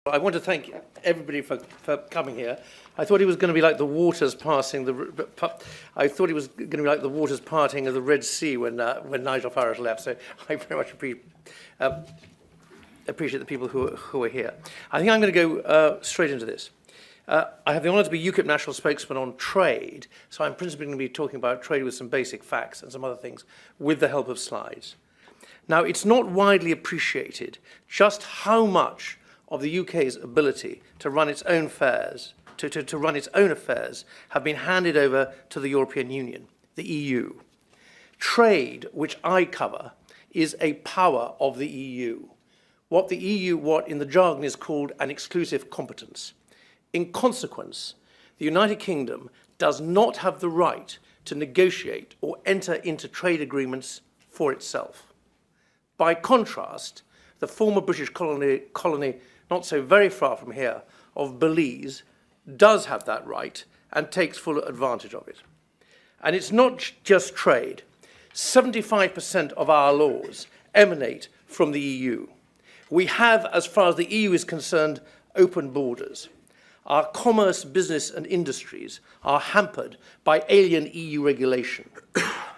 I want to thank everybody for coming here. I thought it was going to be like the waters parting of the Red Sea when Nigel Farage left. So I very much appreciate the people who are here. I think I'm going to go straight into this. I have the honour to be UKIP national spokesman on trade, so I'm principally going to be talking about trade with some basic facts and some other things with the help of slides. Now, it's not widely appreciated just how much of the UK's ability to run its own affairs, to run its own affairs, have been handed over to the European Union, the EU. Trade, which I cover, is a power of the EU. What in the jargon is called an exclusive competence. In consequence, the United Kingdom does not have the right to negotiate or enter into trade agreements for itself. By contrast, the former British colony not so very far from here, of Belize, does have that right and takes full advantage of it. And it's not just trade. 75% of our laws emanate from the EU. We have, as far as the EU is concerned, open borders. Our commerce, business and industries are hampered by alien EU regulation.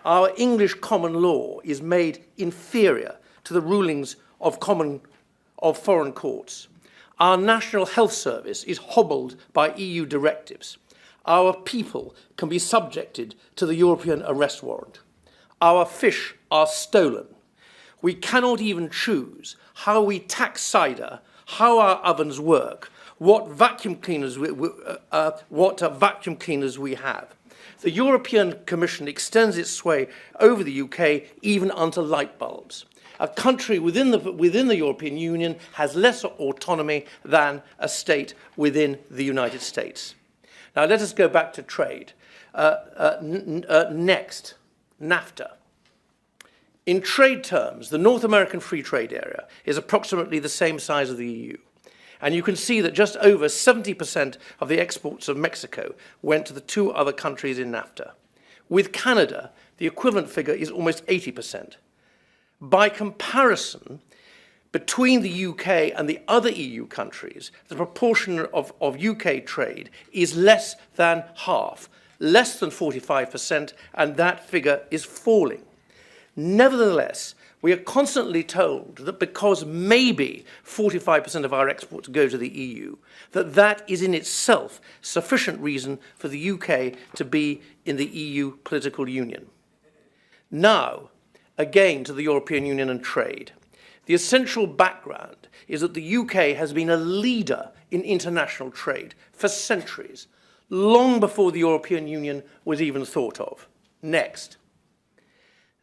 Our English common law is made inferior to the rulings of foreign courts. Our National Health Service is hobbled by EU directives. Our people can be subjected to the European arrest warrant. Our fish are stolen. We cannot even choose how we tax cider, how our ovens work, what vacuum cleaners we have. The European Commission extends its sway over the UK even unto light bulbs. A country within the European Union has less autonomy than a state within the United States. Now let us go back to trade. Next, NAFTA. In trade terms, the North American Free Trade Area is approximately the same size as the EU. And you can see that just over 70% of the exports of Mexico went to the two other countries in NAFTA. With Canada, the equivalent figure is almost 80%. By comparison, between the UK and the other EU countries, the proportion of UK trade is less than half, less than 45%, and that figure is falling. Nevertheless, we are constantly told that because maybe 45% of our exports go to the EU, that is in itself sufficient reason for the UK to be in the EU political union. Now, again to the European Union and trade. The essential background is that the UK has been a leader in international trade for centuries, long before the European Union was even thought of. Next.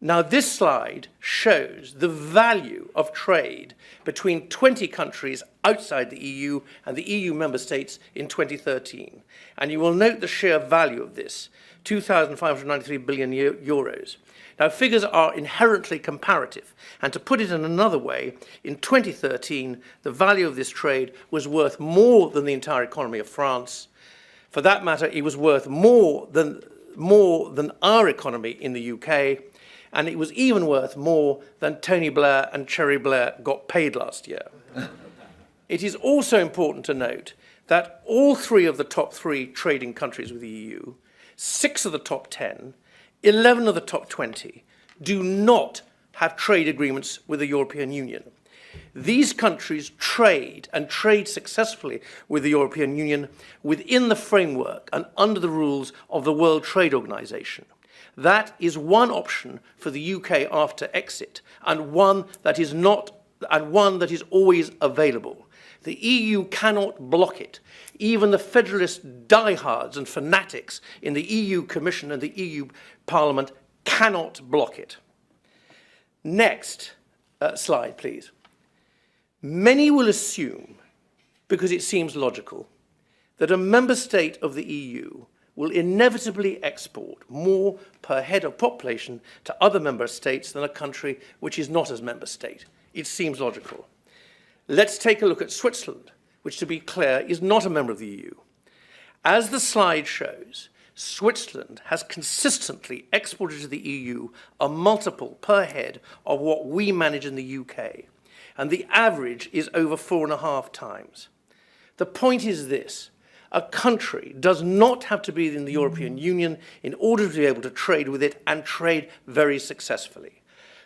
Now this slide shows the value of trade between 20 countries outside the EU and the EU member states in 2013. And you will note the sheer value of this, 2,593 billion euros. Now, figures are inherently comparative, and to put it in another way, in 2013, the value of this trade was worth more than the entire economy of France. For that matter, it was worth more than our economy in the UK, and it was even worth more than Tony Blair and Cherry Blair got paid last year. It is also important to note that all three of the top 3 trading countries with the EU, 6 of the top 10, 11 of the top 20 do not have trade agreements with the European Union. These countries trade and trade successfully with the European Union within the framework and under the rules of the World Trade Organization. That is one option for the UK after exit, and one that is always available. The EU cannot block it. Even the federalist diehards and fanatics in the EU Commission and the EU Parliament cannot block it. Next slide, please. Many will assume, because it seems logical, that a member state of the EU will inevitably export more per head of population to other member states than a country which is not a member state. It seems logical. Let's take a look at Switzerland, which, to be clear, is not a member of the EU. As the slide shows, Switzerland has consistently exported to the EU a multiple per head of what we manage in the UK, and the average is over 4.5 times. The point is this: a country does not have to be in the European Union in order to be able to trade with it and trade very successfully.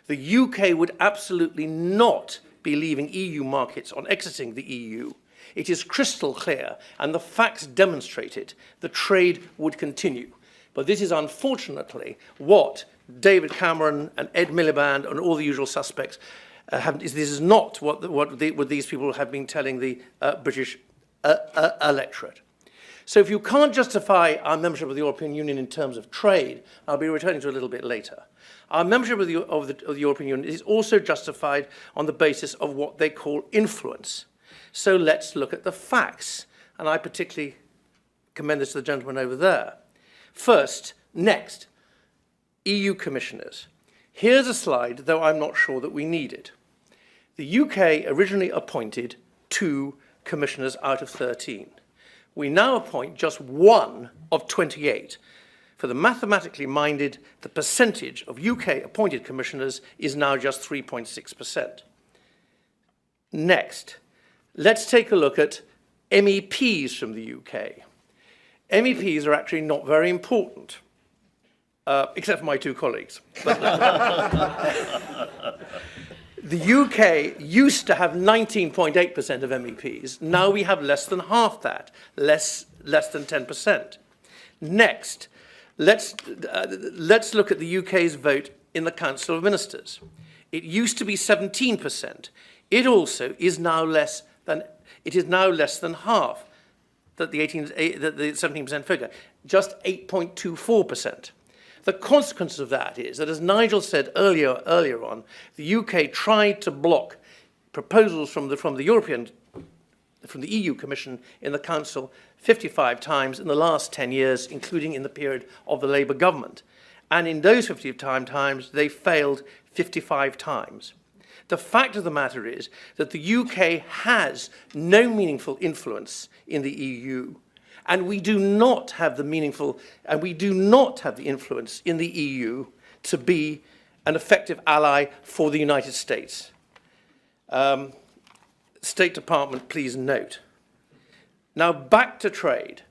The UK would absolutely not be leaving EU markets on exiting the EU. It is crystal clear, and the facts demonstrate it. The trade would continue. But this is unfortunately what David Cameron and Ed Miliband and all the usual suspects this is not what these people have been telling the British electorate. So if you can't justify our membership of the European Union in terms of trade, I'll be returning to it a little bit later, our membership of the European Union is also justified on the basis of what they call influence. So let's look at the facts, and I particularly commend this to the gentleman over there. First, next, EU commissioners. Here's a slide, though I'm not sure that we need it. The UK originally appointed 2 commissioners out of 13. We now appoint just 1 of 28. For the mathematically minded, the percentage of UK appointed commissioners is now just 3.6%. Next, let's take a look at MEPs from the UK. MEPs are actually not very important, except for my 2 colleagues. The UK used to have 19.8% of MEPs. Now we have less than half that, less than 10%. Next, let's look at the UK's vote in the Council of Ministers. It used to be 17%. It also is now less than half that the 17% figure, just 8.24%. The consequence of that is that, as Nigel said earlier on, the UK tried to block proposals from the EU Commission in the Council 55 times in the last 10 years, including in the period of the Labour government. And in those 55 times, they failed 55 times. The fact of the matter is that the UK has no meaningful influence in the EU. And we do not have the influence in the EU to be an effective ally for the United States. State Department, please note. Now back to trade.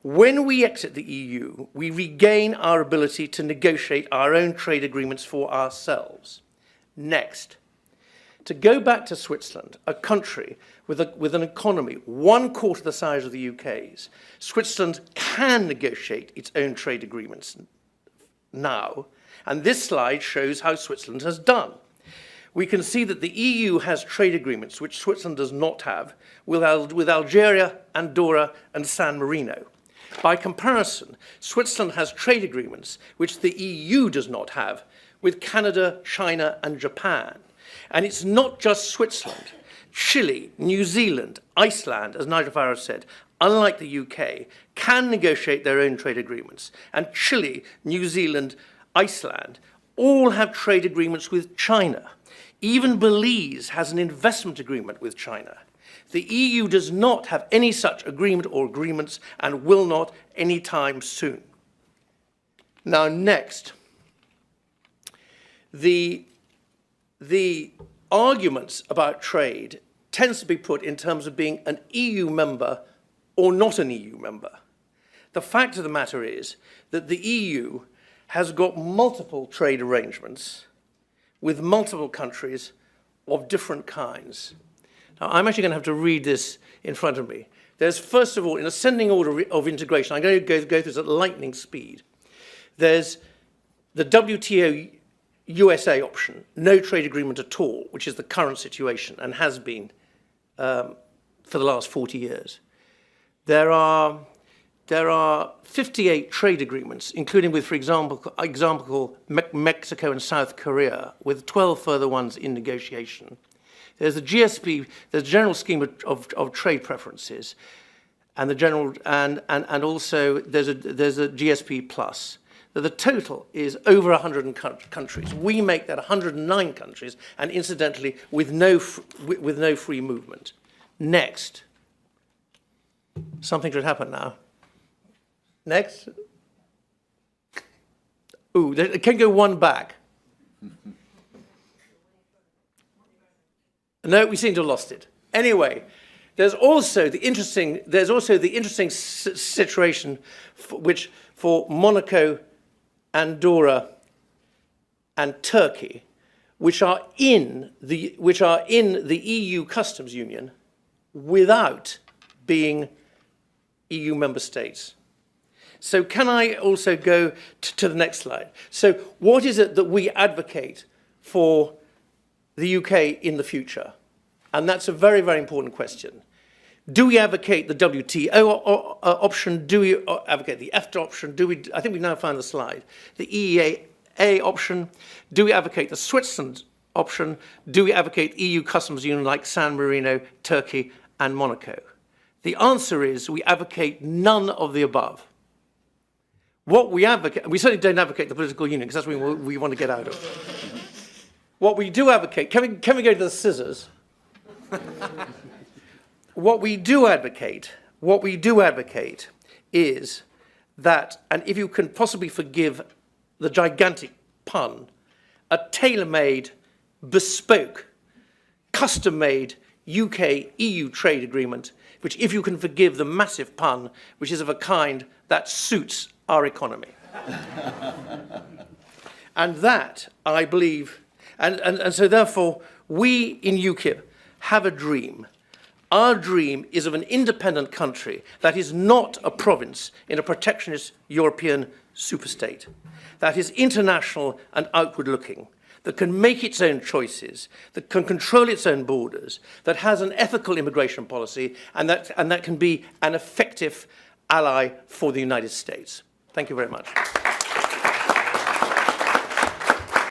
When we exit the EU, we regain our ability to negotiate our own trade agreements for ourselves. Next. To go back to Switzerland, a country with an economy 1/4 the size of the UK's, Switzerland can negotiate its own trade agreements now, and this slide shows how Switzerland has done. We can see that the EU has trade agreements which Switzerland does not have with Algeria, Andorra, and San Marino. By comparison, Switzerland has trade agreements which the EU does not have with Canada, China, and Japan. And it's not just Switzerland. Chile, New Zealand, Iceland, as Nigel Farage said, unlike the UK, can negotiate their own trade agreements. And Chile, New Zealand, Iceland all have trade agreements with China. Even Belize has an investment agreement with China. The EU does not have any such agreement or agreements and will not anytime soon. Now, next, the arguments about trade tends to be put in terms of being an EU member or not an EU member. The fact of the matter is that the EU has got multiple trade arrangements with multiple countries of different kinds. Now, I'm actually going to have to read this in front of me. There's, first of all, in ascending order of integration, I'm going to go through this at lightning speed. There's the WTO USA option, no trade agreement at all, which is the current situation and has been for the last 40 years. There are 58 trade agreements, including with, for example, Mexico and South Korea, with 12 further ones in negotiation. There's the GSP, there's a general scheme of trade preferences, and also there's a GSP plus. The total is over 100 countries. We make that 109 countries, and incidentally, with no free movement. Next. Something should happen now. Next. Ooh, it can go one back. No, we seem to have lost it. Anyway, There's also the interesting situation for Monaco, Andorra, and Turkey, which are in the EU customs union without being EU member states. So can I also go to the next slide? So what is it that we advocate for the UK in the future? And that's a very, very important question. Do we advocate the WTO option? Do we advocate the EFTA option? I think we've now found the slide. The EEA option? Do we advocate the Switzerland option? Do we advocate EU customs union like San Marino, Turkey, and Monaco? The answer is we advocate none of the above. What we advocate, we certainly don't advocate the political union because that's what we want to get out of. What we do advocate, can we go to the scissors? What we do advocate is that, and if you can possibly forgive the gigantic pun, a tailor-made, bespoke, custom-made UK-EU trade agreement, which, if you can forgive the massive pun, which is of a kind that suits our economy. And that, I believe, and so therefore, we in UKIP have a dream. Our dream is of an independent country that is not a province in a protectionist European superstate, that is international and outward-looking, that can make its own choices, that can control its own borders, that has an ethical immigration policy, and that can be an effective ally for the United States. Thank you very much.